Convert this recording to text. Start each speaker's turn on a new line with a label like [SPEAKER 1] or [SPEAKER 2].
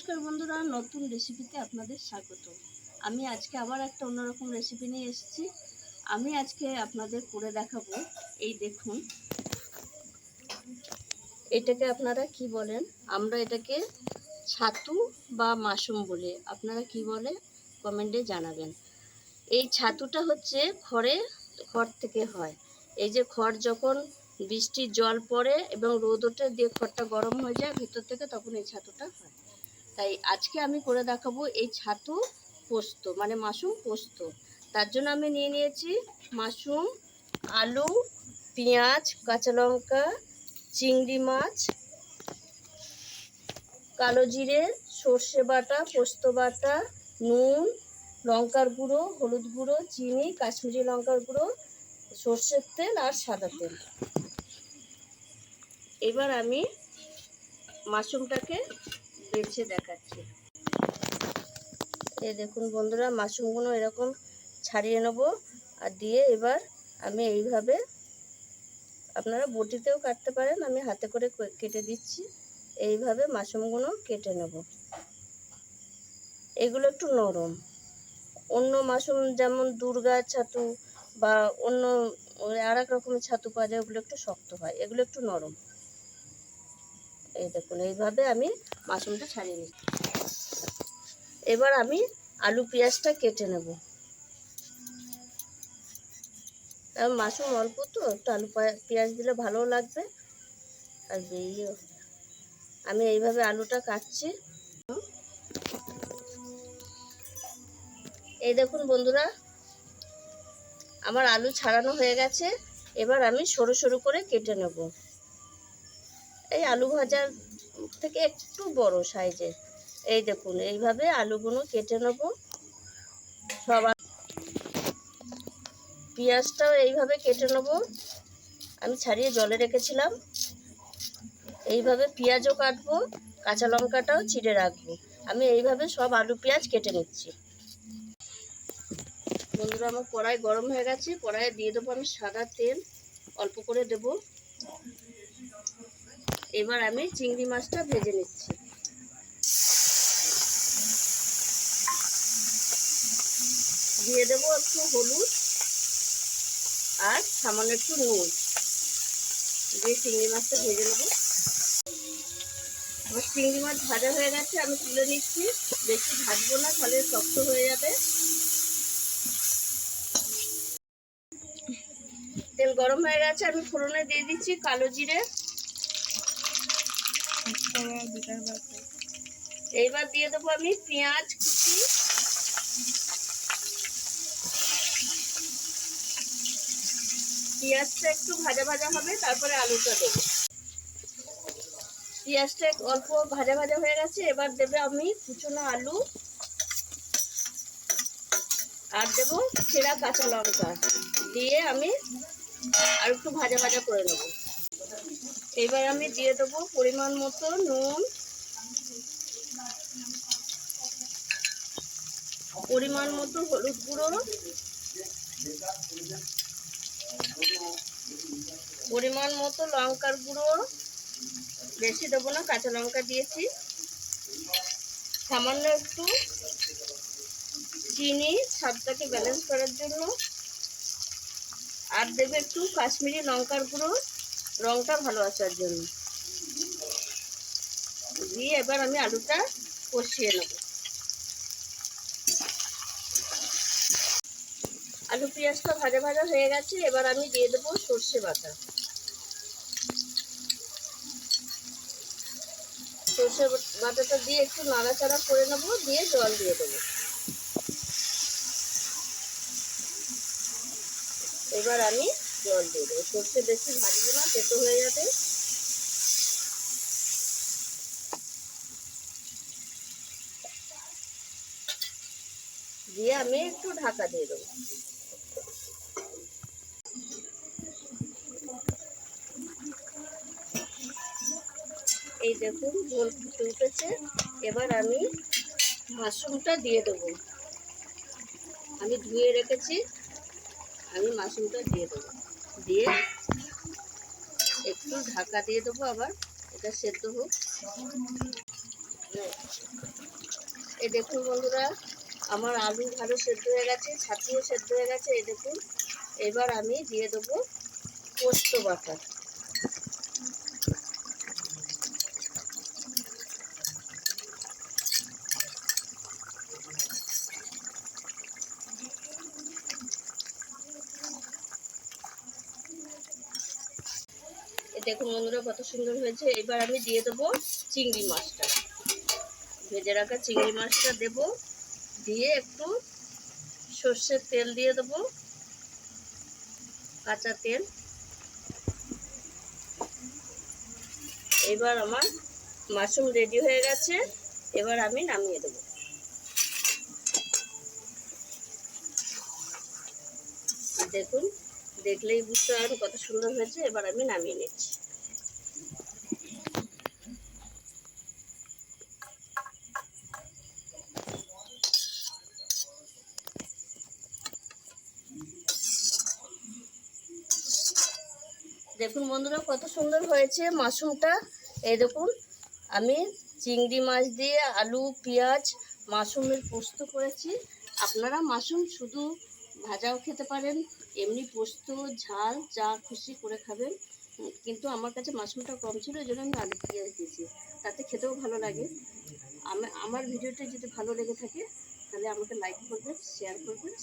[SPEAKER 1] নমস্কার বন্ধুরা, নতুন রেসিপিতে আপনাদের স্বাগত। আমি আজকে আবার একটা অন্যরকম রেসিপি নিয়ে এসেছি। আমি আজকে আপনাদের করে দেখাবো। এই দেখুন, এটাকে আপনারা কি বলেন? আমরা এটাকে ছাতু বা মাশরুম বলে, আপনারা কি বলে কমেন্টে জানাবেন। এই ছাতুটা হচ্ছে খড় থেকে হয়। এই যে খড় যখন বৃষ্টির জল পড়ে এবং রোদ ওঠে দিয়ে খড়টা গরম হয়ে যায় ভিতর থেকে, তখন এই ছাতুটা হয়। তাই আজকে আমি করে দেখাবো এই ছাতু পোস্ত, মানে মাশরুম পোস্ত। তার জন্য আমি নিয়ে নিয়েছি মাশরুম, আলু, পেঁয়াজ, কাঁচা লঙ্কা, চিংড়ি মাছ, কালো জিরে, সর্ষে বাটা, পোস্ত বাটা, নুন, লঙ্কার গুঁড়ো, হলুদ গুঁড়ো, চিনি, কাশ্মীরি লঙ্কার গুঁড়ো, সর্ষের তেল আর সাদা তেল। এবার আমি মাশরুমটাকে বেছে দেখাচ্ছি। এই দেখুন বন্ধুরা, মাশরুমগুলো এরকম ছাড়িয়ে নেব আর দিয়ে এবার আমি এইভাবে, আপনারা বটিতেও কাটতে পারেন, আমি হাতে করে কেটে দিচ্ছি। এইভাবে মাশরুমগুলো কেটে নেব। এগুলো একটু নরম। অন্য মাশরুম যেমন দুর্গা ছাতু বা অন্য আর এক রকমের ছাতু পাওয়া যায়, ওগুলো একটু শক্ত হয়, এগুলো একটু নরম। এই দেখুন, এইভাবে আমি মাশরুমটা ছাড়িয়ে নিচ্ছি। এবার আমি আলু পেঁয়াজটা কেটে নেব। কারণ মাশরুম অল্প তো, একটু আলু পেঁয়াজ দিলে ভালো লাগবে। আর আমি এইভাবে আলুটা কাটছি। এই দেখুন বন্ধুরা, আমার আলু ছাড়ানো হয়ে গেছে। এবার আমি সরু সরু করে কেটে নেব। এই আলু ভাজার থেকে একটু বড় সাইজের। এই দেখুন, এইভাবে আলুগুলো কেটে নেব সব। পেঁয়াজটাও এইভাবে কেটে নেব। আমি ছাড়িয়ে জলে রেখেছিলাম। এইভাবে পেঁয়াজও কাটবো, কাঁচা লঙ্কাটাও চিড়ে রাখবো। আমি এইভাবে সব আলু পেঁয়াজ কেটে নিচ্ছি। বন্ধুরা, আমার কড়াই গরম হয়ে গেছে। কড়াইয়ে দিয়ে দেবো আমি সাদা তেল, অল্প করে দেব। এবার আমি চিংড়ি মাছটা ভেজে নিচ্ছি। দিয়ে দেবো একটু হলুদ আর সামান্য একটু নুন দিয়ে চিংড়ি মাছটা ভেজে নেবো। আমার চিংড়ি মাছ ভাজা হয়ে গেছে, আমি তুলে নিচ্ছি। বেশি ভাজবো না, তাহলে শক্ত হয়ে যাবে। তেল গরম হয়ে গেছে, আমি ফোড়নে দিয়ে দিচ্ছি কালো জিরে। এইবার দিয়ে দেবো আমি পেঁয়াজ কুচি। পেঁয়াজটা একটু ভাজা ভাজা হবে, তারপরে আলুটা দেবো। পেঁয়াজটা অল্প ভাজা ভাজা হয়ে গেছে। এবার দেবে আমি কুচনো আলু আর দেবো ছেঁড়া কাঁচা লঙ্কা দিয়ে আমি আর একটু ভাজা ভাজা করে নেব। এবার আমি দিয়ে দেবো পরিমাণ মতো নুন, পরিমাণ মতো হলুদ গুঁড়ো, পরিমাণ মতো লঙ্কার গুঁড়ো, বেশি দেবো না, কাঁচা লঙ্কা দিয়েছি। সামান্য একটু চিনি স্বাদটাকে ব্যালেন্স করার জন্য। আর দেবে একটু কাশ্মীরি লঙ্কার গুঁড়ো, রংটা ভালো আসার জন্য। দিয়ে এবার আমি আলুটা কষিয়ে নেব। আলু পেঁয়াজটা ভাজা ভাজা হয়ে গেছে। এবার আমি দিয়ে দেবো সর্ষে বাটা। সর্ষে বাটাটা দিয়ে একটু নাড়াচাড়া করে নেবো, দিয়ে জল দিয়ে দেবো। এবার আমি জল দিয়ে দেবো। সর্ষে বেশি ভাজবো না, তেতো হয়ে যাবে। দিয়ে আমি একটু ঢাকা দিয়ে দেবো। এই দেখুন, ঝোল ফুটে উঠেছে। এবার আমি মাশরুমটা দিয়ে দেবো। আমি ধুয়ে রেখেছি, আমি মাশরুমটা দিয়ে দেবো। দিয়ে একটু ঢাকা দিয়ে দেবো, আবার এটা সেদ্ধ হোক। এই দেখুন বন্ধুরা, আমার আলু ভালো সেদ্ধ হয়ে গেছে, ছাতুও সেদ্ধ হয়ে গেছে। এই দেখুন, এবার আমি দিয়ে দেবো পোস্ত বাটা। এই দেখুন বন্ধুরা, কত সুন্দর হয়েছে। এবার আমি দিয়ে দেবো চিংড়ি মাছটা, ভেজে রাখা চিংড়ি মাছটা দেবো, দিয়ে একটু সর্ষের তেল দিয়ে দেবো, কাঁচা তেল। এবার আমার মাশরুম রেডি হয়ে গেছে, এবার আমি নামিয়ে দেবো। দেখুন, দেখলেই বুঝতে পারবেন কত সুন্দর হয়েছে। এবার আমি নামিয়ে নিচ্ছি। দেখুন বন্ধুরা, কত সুন্দর হয়েছে মাশরুমটা। এই দেখুন, আমি চিংড়ি মাছ দিয়ে আলু পেঁয়াজ মাশরুমের পোস্ত করেছি। আপনারা মাশরুম শুধু ভাজাও খেতে পারেন, এমনি পোস্ত ঝাল যা খুশি করে খাবেন। কিন্তু আমার কাছে মাশরুমটা কম ছিল, ওই জন্য আমি আলু পেঁয়াজ দিয়েছি, তাতে খেতেও ভালো লাগে। আমার ভিডিওটা যদি ভালো লেগে থাকে তাহলে আমাকে লাইক করবেন, শেয়ার করবেন,